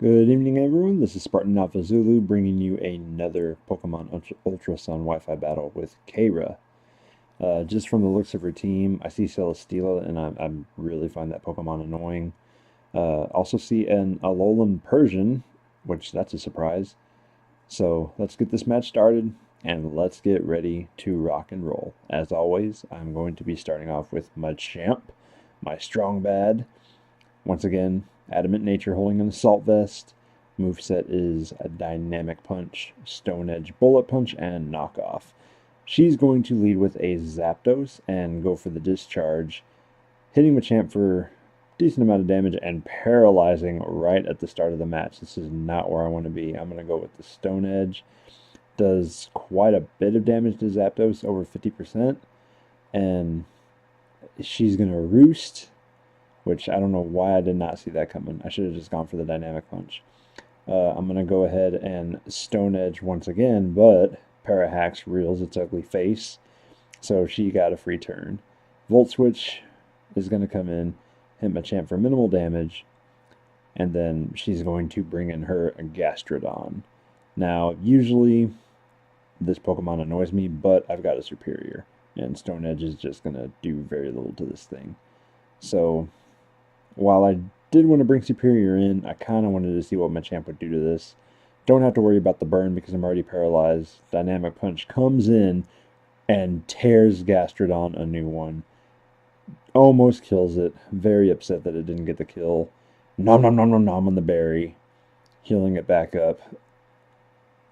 Good evening, everyone. This is Spartan Alphazulu bringing you another Pokemon Ultra Sun Wi-Fi battle with Kayra. Just from the looks of her team, I see Celesteela, and I really find that Pokemon annoying. Also see an Alolan Persian, which that's a surprise. So let's get this match started, and let's get ready to rock and roll. As always, I'm going to be starting off with Machamp, my strong bad. Once again, Adamant Nature holding an Assault Vest. Moveset is a Dynamic Punch, Stone Edge Bullet Punch, and Knockoff. She's going to lead with a Zapdos and go for the Discharge, hitting Machamp for a decent amount of damage and paralyzing right at the start of the match. This is not where I want to be. I'm going to go with the Stone Edge. Does quite a bit of damage to Zapdos, over 50%, and she's going to Roost, which I don't know why I did not see that coming. I should have just gone for the Dynamic Punch. I'm going to go ahead and Stone Edge once again, but Parahax reels its ugly face, so she got a free turn. Volt Switch is going to come in, hit Machamp for minimal damage, and then she's going to bring in her Gastrodon. Now, usually this Pokemon annoys me, but I've got a superior, and Stone Edge is just going to do very little to this thing. So while I did want to bring Superior in, I kind of wanted to see what Machamp would do to this. Don't have to worry about the burn because I'm already paralyzed. Dynamic Punch comes in and tears Gastrodon a new one. Almost kills it. Very upset that it didn't get the kill. Nom nom nom nom nom on the berry. Healing it back up.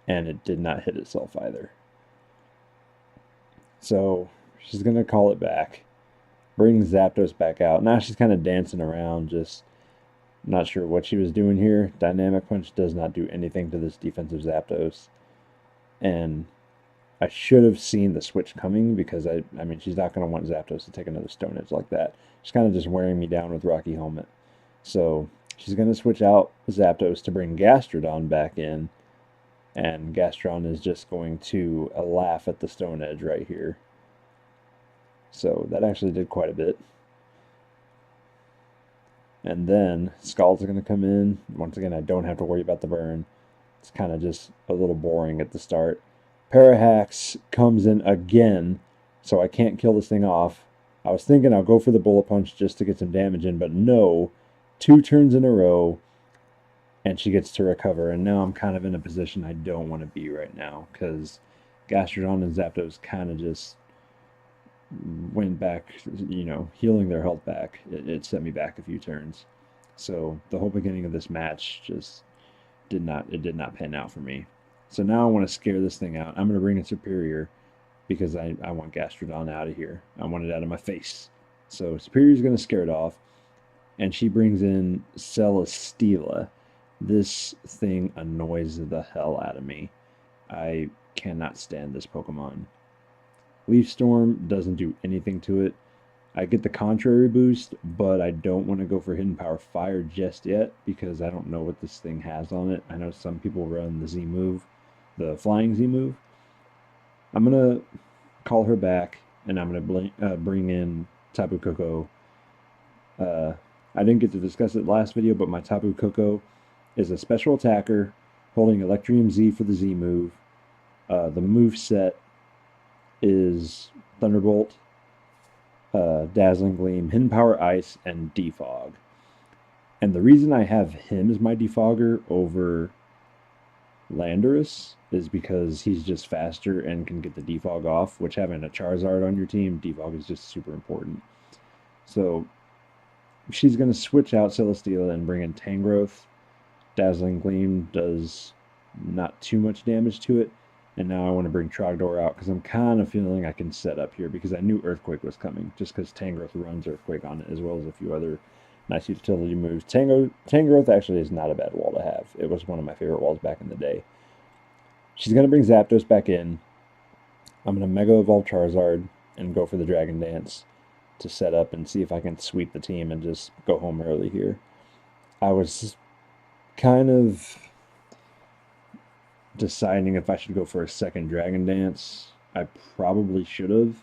And it did not hit itself either. So she's going to call it back. Bring Zapdos back out. Now she's kind of dancing around, just not sure what she was doing here. Dynamic Punch does not do anything to this defensive Zapdos. And I should have seen the switch coming because, I mean, she's not going to want Zapdos to take another Stone Edge like that. She's kind of just wearing me down with Rocky Helmet. So she's going to switch out Zapdos to bring Gastrodon back in. And Gastrodon is just going to laugh at the Stone Edge right here. So that actually did quite a bit. And then Scalds are going to come in. Once again, I don't have to worry about the burn. It's kind of just a little boring at the start. Parahax comes in again, so I can't kill this thing off. I was thinking I'll go for the Bullet Punch just to get some damage in, but no. 2 turns in a row, and she gets to recover. And now I'm kind of in a position I don't want to be right now, because Gastrodon and Zapdos kind of just went back, healing their health back. It set me back a few turns. So the whole beginning of this match just did not pan out for me. So now I want to scare this thing out. I'm going to bring in Superior because I want Gastrodon out of here. I want it out of my face. So Superior is going to scare it off. And she brings in Celesteela. This thing annoys the hell out of me. I cannot stand this Pokemon. Leaf Storm doesn't do anything to it. I get the contrary boost, but I don't want to go for Hidden Power Fire just yet because I don't know what this thing has on it. I know some people run the Z move, the Flying Z move. I'm going to call her back, and I'm going to bring in Tapu Koko. I didn't get to discuss it last video, but my Tapu Koko is a special attacker holding Electrium Z for the Z move. The move set is Thunderbolt, Dazzling Gleam, Hidden Power Ice, and Defog. And the reason I have him as my defogger over Landorus is because he's just faster and can get the defog off, which having a Charizard on your team, defog is just super important. So she's going to switch out Celesteela and bring in Tangrowth. Dazzling Gleam does not too much damage to it. And now I want to bring Trogdor out because I'm kind of feeling I can set up here because I knew Earthquake was coming just because Tangrowth runs Earthquake on it as well as a few other nice utility moves. Tangrowth actually is not a bad wall to have. It was one of my favorite walls back in the day. She's going to bring Zapdos back in. I'm going to Mega Evolve Charizard and go for the Dragon Dance to set up and see if I can sweep the team and just go home early here. I was kind of deciding if I should go for a second Dragon Dance. I probably should have,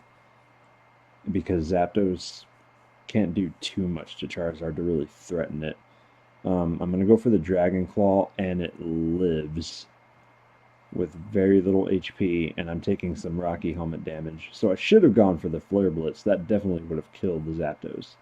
because Zapdos can't do too much to Charizard to really threaten it. I'm going to go for the Dragon Claw, and it lives with very little HP, and I'm taking some Rocky Helmet damage. So I should have gone for the Flare Blitz. That definitely would have killed the Zapdos.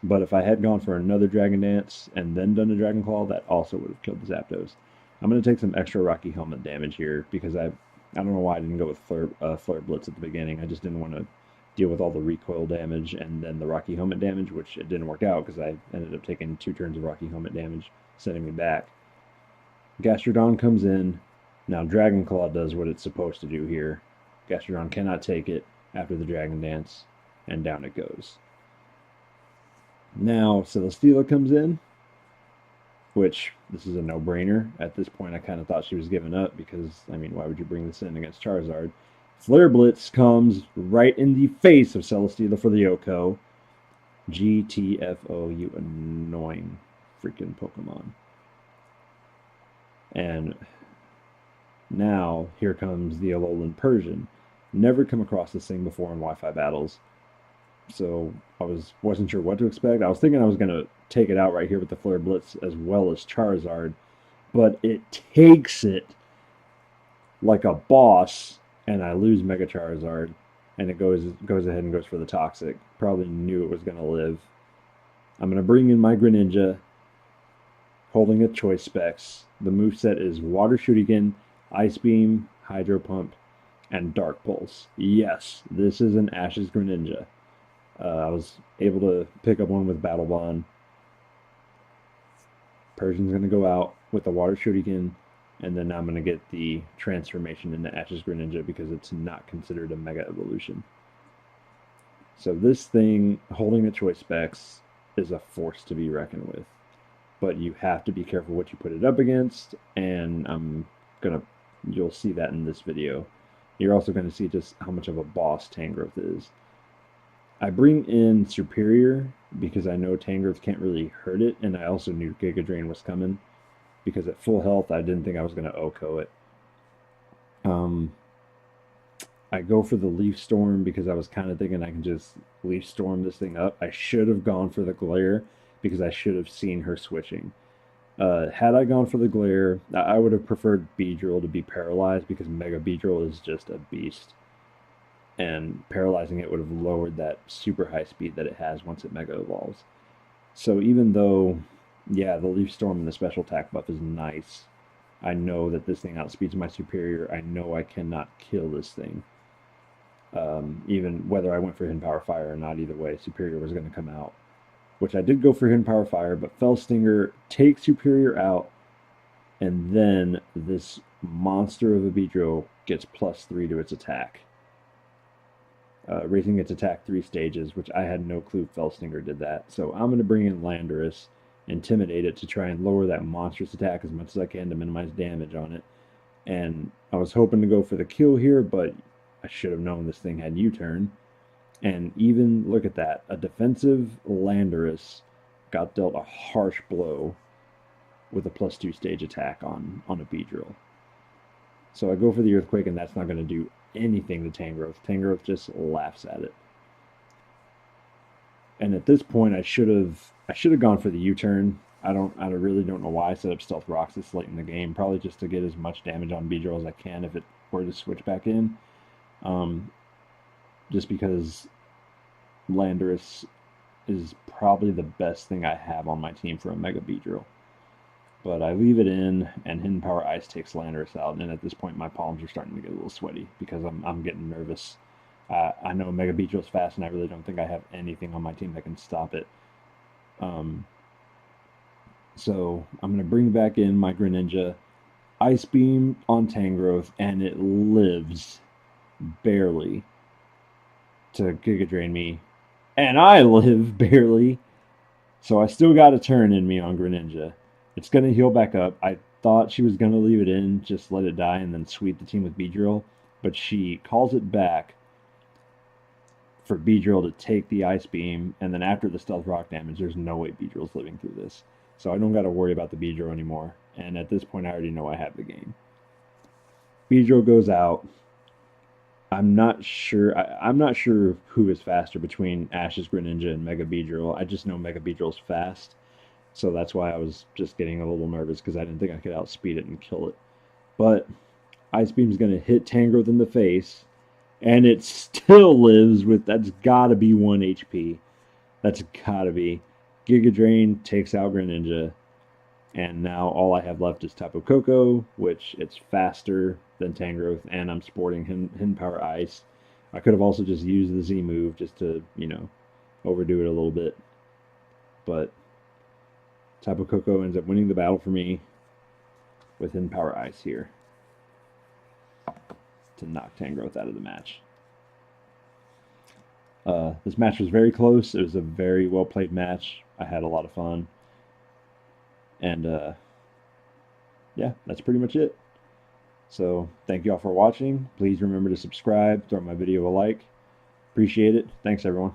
But if I had gone for another Dragon Dance and then done a Dragon Claw, that also would have killed the Zapdos. I'm going to take some extra Rocky Helmet damage here because I don't know why I didn't go with Flare Blitz at the beginning. I just didn't want to deal with all the recoil damage and then the Rocky Helmet damage, which it didn't work out because I ended up taking 2 turns of Rocky Helmet damage, setting me back. Gastrodon comes in. Now Dragon Claw does what it's supposed to do here. Gastrodon cannot take it after the Dragon Dance, and down it goes. Now Celesteela comes in, which this is a no-brainer. At this point, I kind of thought she was giving up because, I mean, why would you bring this in against Charizard? Flare Blitz comes right in the face of Celesteela for the OHKO. GTFO, you annoying freaking Pokemon. And now, here comes the Alolan Persian. Never come across this thing before in Wi-Fi battles. So I wasn't sure what to expect. I was thinking I was going to take it out right here with the Flare Blitz as well as Charizard. But it takes it like a boss, and I lose Mega Charizard. And it goes ahead and goes for the Toxic. Probably knew it was going to live. I'm going to bring in my Greninja, holding a Choice Specs. The moveset is Water Shuriken, Ice Beam, Hydro Pump, and Dark Pulse. Yes, this is an Ash's Greninja. I was able to pick up one with Battle Bond. Persian's going to go out with the Water Shuriken, and then I'm going to get the transformation into Ash's Greninja because it's not considered a Mega Evolution. So this thing, holding a Choice Specs, is a force to be reckoned with. But you have to be careful what you put it up against, and you'll see that in this video. You're also going to see just how much of a boss Tangrowth is. I bring in Superior because I know Tangrowth can't really hurt it, and I also knew Giga Drain was coming because at full health I didn't think I was going to OHKO it. I go for the Leaf Storm because I was kind of thinking I can just Leaf Storm this thing up. I should have gone for the Glare because I should have seen her switching. Had I gone for the Glare, I would have preferred Beedrill to be paralyzed because Mega Beedrill is just a beast. And paralyzing it would have lowered that super high speed that it has once it Mega Evolves. So even though, yeah, the Leaf Storm and the special attack buff is nice, I know that this thing outspeeds my Superior. I know I cannot kill this thing. Even whether I went for Hidden Power Fire or not, either way, Superior was going to come out. Which I did go for Hidden Power Fire, but Fell Stinger takes Superior out, and then this monster of a Beedrill gets +3 to its attack. Raising its attack 3 stages, which I had no clue Fell Stinger did that. So I'm going to bring in Landorus, intimidate it to try and lower that monstrous attack as much as I can to minimize damage on it. And I was hoping to go for the kill here, but I should have known this thing had U-turn. And even, look at that, a defensive Landorus got dealt a harsh blow with a +2 stage attack on a Beedrill. So I go for the Earthquake, and that's not going to do anything to Tangrowth. Tangrowth just laughs at it. And at this point, I should have gone for the U-turn. I really don't know why I set up Stealth Rocks this late in the game. Probably just to get as much damage on Beedrill as I can if it were to switch back in. Just because Landorus is probably the best thing I have on my team for a Mega Beedrill. But I leave it in, and Hidden Power Ice takes Landorus out. And at this point, my palms are starting to get a little sweaty because I'm getting nervous. I know Mega Beedrill's fast, and I really don't think I have anything on my team that can stop it. So I'm going to bring back in my Greninja, Ice Beam on Tangrowth, and it lives barely to Giga Drain me. And I live barely. So I still got a turn in me on Greninja. It's going to heal back up. I thought she was going to leave it in, just let it die, and then sweep the team with Beedrill. But she calls it back for Beedrill to take the Ice Beam, and then after the Stealth Rock damage, there's no way Beedrill's living through this. So I don't got to worry about the Beedrill anymore. And at this point, I already know I have the game. Beedrill goes out. I'm not sure who is faster between Ash's Greninja and Mega Beedrill. I just know Mega Beedrill's fast. So that's why I was just getting a little nervous because I didn't think I could outspeed it and kill it. But Ice Beam's going to hit Tangrowth in the face, and it still lives with, that's got to be 1 HP. That's got to be. Giga Drain takes out Greninja, and now all I have left is Tapu Koko, which it's faster than Tangrowth, and I'm sporting Hidden Power Ice. I could have also just used the Z move just to, overdo it a little bit. But Tapu Koko ends up winning the battle for me with Hidden Power Ice here to knock Tangrowth out of the match. This match was very close. It was a very well played match. I had a lot of fun. And yeah, that's pretty much it. So thank you all for watching. Please remember to subscribe, throw my video a like. Appreciate it. Thanks, everyone.